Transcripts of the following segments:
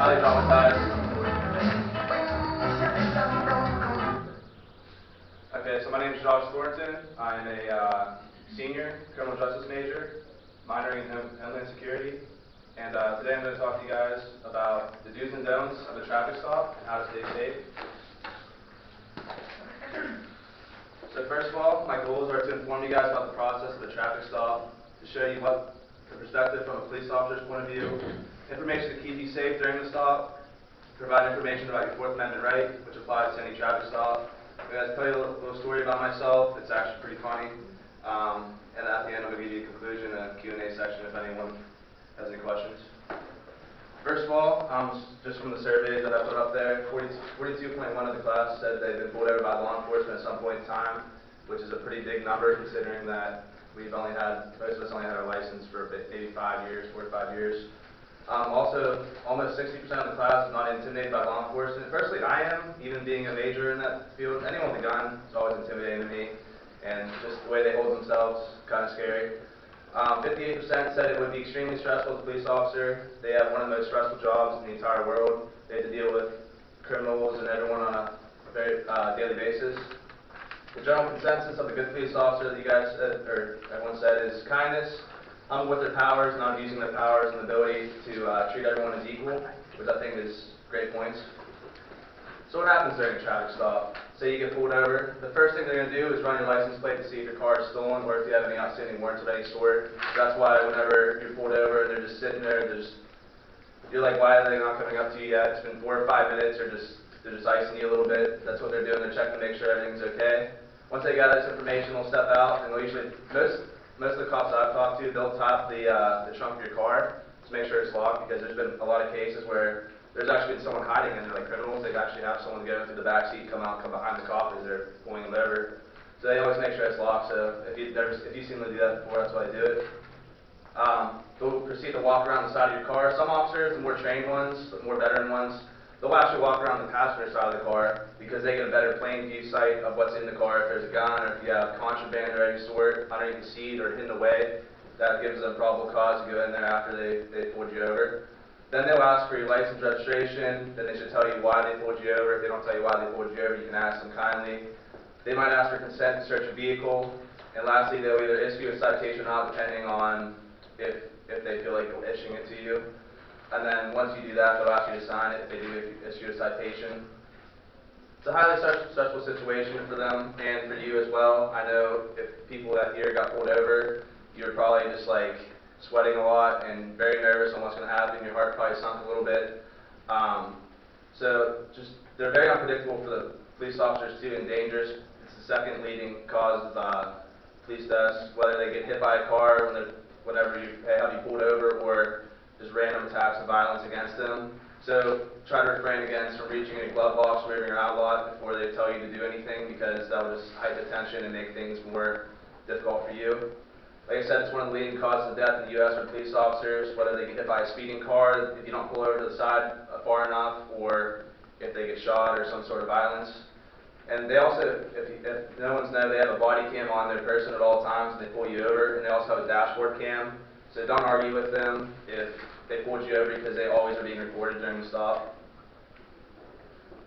highly traumatized. Okay, so my name is Thornton. I'm a senior criminal justice major, minoring in Homeland Security. And today I'm going to talk to you guys about the do's and don'ts of a traffic stop and how to stay safe. So first of all, my goals are to inform you guys about the process of the traffic stop, to show you what the perspective from a police officer's point of view, information to keep you safe during the stop, provide information about your Fourth Amendment right, which applies to any traffic stop. I'm going to tell you a little story about myself. It's actually pretty funny. And at the end, I'm going to give you a conclusion and a Q&A section if anyone has any questions. First of all, just from the surveys that I put up there, 42.1 of the class said they've been pulled over by law enforcement at some point in time, which is a pretty big number considering that most of us only had our license for maybe 5 years, 4 to 5 years. Also, almost 60% of the class is not intimidated by law enforcement. Personally, I am, even being a major in that field. Anyone with a gun is always intimidating to me, and just the way they hold themselves, kind of scary. 58% said it would be extremely stressful as a police officer. They have one of the most stressful jobs in the entire world. They have to deal with criminals and everyone on a very daily basis. The general consensus of a good police officer that you guys said, or everyone said, is kindness, humble with their powers, not abusing their powers, and the ability to treat everyone as equal, which I think is great points. So what happens during a traffic stop? Say you get pulled over. The first thing they're going to do is run your license plate to see if your car is stolen or if you have any outstanding warrants of any sort. That's why whenever you're pulled over and they're just sitting there, you're like, why are they not coming up to you yet? It's been 4 or 5 minutes, or they're just icing you a little bit. That's what they're doing. They're checking to make sure everything's okay. Once they got this information, they'll step out, and they'll usually, most of the cops I've talked to, they'll top the trunk of your car to make sure it's locked, because there's been a lot of cases where there's actually been someone hiding in there, like criminals. They actually have someone go through the back seat, come behind the cop as they're pulling them over. So they always make sure it's locked. So if you've seen them do that before, that's why they do it. They'll proceed to walk around the side of your car. Some officers, the more trained ones, the more veteran ones, they'll actually walk around the passenger side of the car because they get a better plain view sight of what's in the car. If there's a gun or if you have contraband or any sort underneath the seat or hidden away, that gives them probable cause to go in there after they pulled you over. Then they'll ask for your license registration. Then they should tell you why they pulled you over. If they don't tell you why they pulled you over, you can ask them kindly. They might ask for consent to search a vehicle. And lastly, they'll either issue a citation or not, depending on if they feel like issuing it to you. And then once you do that, they'll ask you to sign it if they do issue a citation. It's a highly stressful situation for them and for you as well. I know if people that here got pulled over, you're probably just like sweating a lot and very nervous on what's going to happen. Your heart probably sunk a little bit. They're very unpredictable for the police officers too, and dangerous. It's the second leading cause of police deaths, whether they get hit by a car whenever you have you pulled over, or just random attacks of violence against them. So try to refrain against from reaching a glove box, moving around a lot before they tell you to do anything, because that will just heighten the tension and make things more difficult for you. Like I said, it's one of the leading causes of death in the U.S. for police officers, whether they get hit by a speeding car, if you don't pull over to the side far enough, or if they get shot or some sort of violence. And they also, if no one's know, they have a body cam on their person at all times when they pull you over, and they also have a dashboard cam. So don't argue with them if they pulled you over, because they always are being recorded during the stop.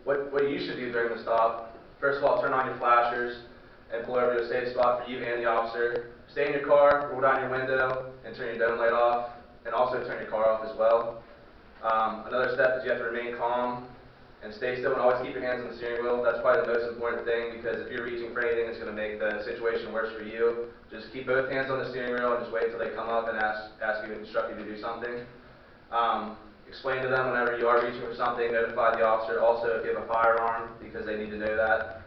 What you should do during the stop, first of all, turn on your flashers and pull over to a safe spot for you and the officer. Stay in your car, roll down your window, and turn your dome light off, and also turn your car off as well. Another step is you have to remain calm and stay still, and always keep your hands on the steering wheel. That's probably the most important thing, because if you're reaching for anything, it's going to make the situation worse for you. Just keep both hands on the steering wheel and just wait until they come up and ask you, instruct you to do something. Explain to them whenever you are reaching for something. Notify the officer also if you have a firearm, because they need to know that.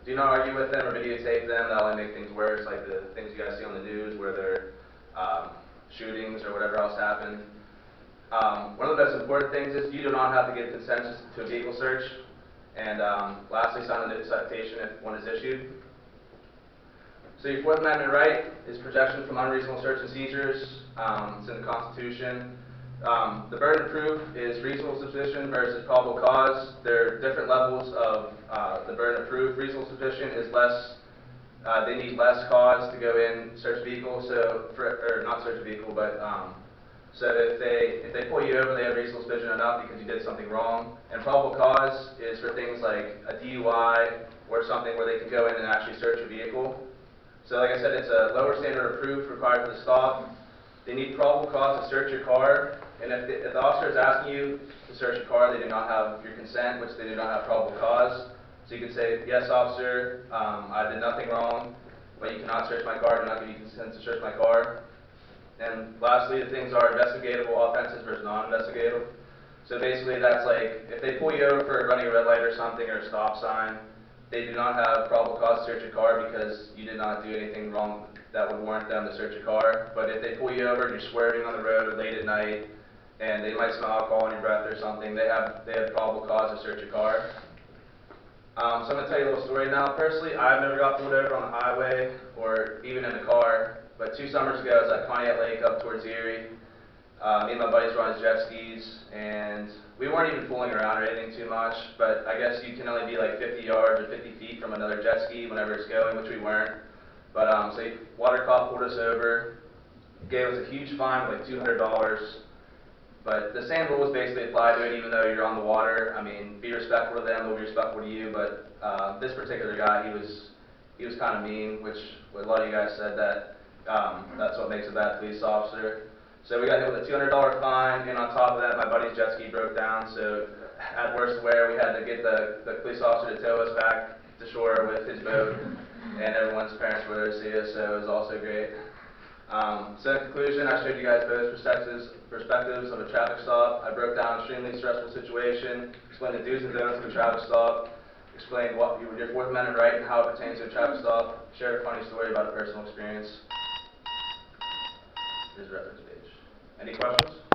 Do not argue with them or videotape them. That will only make things worse, like the things you guys see on the news where there are shootings or whatever else happened. One of the most important things is you do not have to give consent to a vehicle search. And lastly, sign a citation if one is issued. So your Fourth Amendment right is protection from unreasonable search and seizures. It's in the Constitution. The burden of proof is reasonable suspicion versus probable cause. There are different levels of the burden of proof. Reasonable suspicion is less, they need less cause to go in, search a vehicle, or not search a vehicle, but So if they pull you over, they have reasonable suspicion enough because you did something wrong. And probable cause is for things like a DUI or something where they can go in and actually search your vehicle. So like I said, it's a lower standard of proof required for the stop. They need probable cause to search your car, and if the officer is asking you to search your car, they do not have your consent, which they do not have probable cause. So you can say, yes, officer, I did nothing wrong, but you cannot search my car, I do not give you consent to search my car. And lastly, the things are investigatable offenses versus non-investigatable. So basically that's like, if they pull you over for running a red light or something, or a stop sign, they do not have probable cause to search your car because you did not do anything wrong that would warrant them to search your car. But if they pull you over and you're swerving on the road late at night, and they might smell alcohol in your breath or something, they have probable cause to search your car. So I'm going to tell you a little story now. Personally, I've never got pulled over on the highway or even in a car, but 2 summers ago I was at Pontiac Lake up towards Erie. Me and my buddies were on his jet skis, and we weren't even fooling around or anything too much, but I guess you can only be like 50 yards or 50 feet from another jet ski whenever it's going, which we weren't. But so water cop pulled us over, gave us a huge fine of like $200, but the same rules basically apply to it even though you're on the water. I mean, be respectful to them, they'll be respectful to you, but this particular guy, he was kind of mean, which a lot of you guys said that that's what makes a bad police officer. So we got hit with a $200 fine, and on top of that, my buddy's jet ski broke down, so at worst where we had to get the police officer to tow us back to shore with his boat, and everyone's parents were there to see us, so it was also great. So in conclusion, I showed you guys both perspectives of a traffic stop. I broke down an extremely stressful situation, explained the do's and don'ts of a traffic stop, explained what your Fourth Amendment right and how it pertains to a traffic stop, shared a funny story about a personal experience. Here's a reference page. Any questions?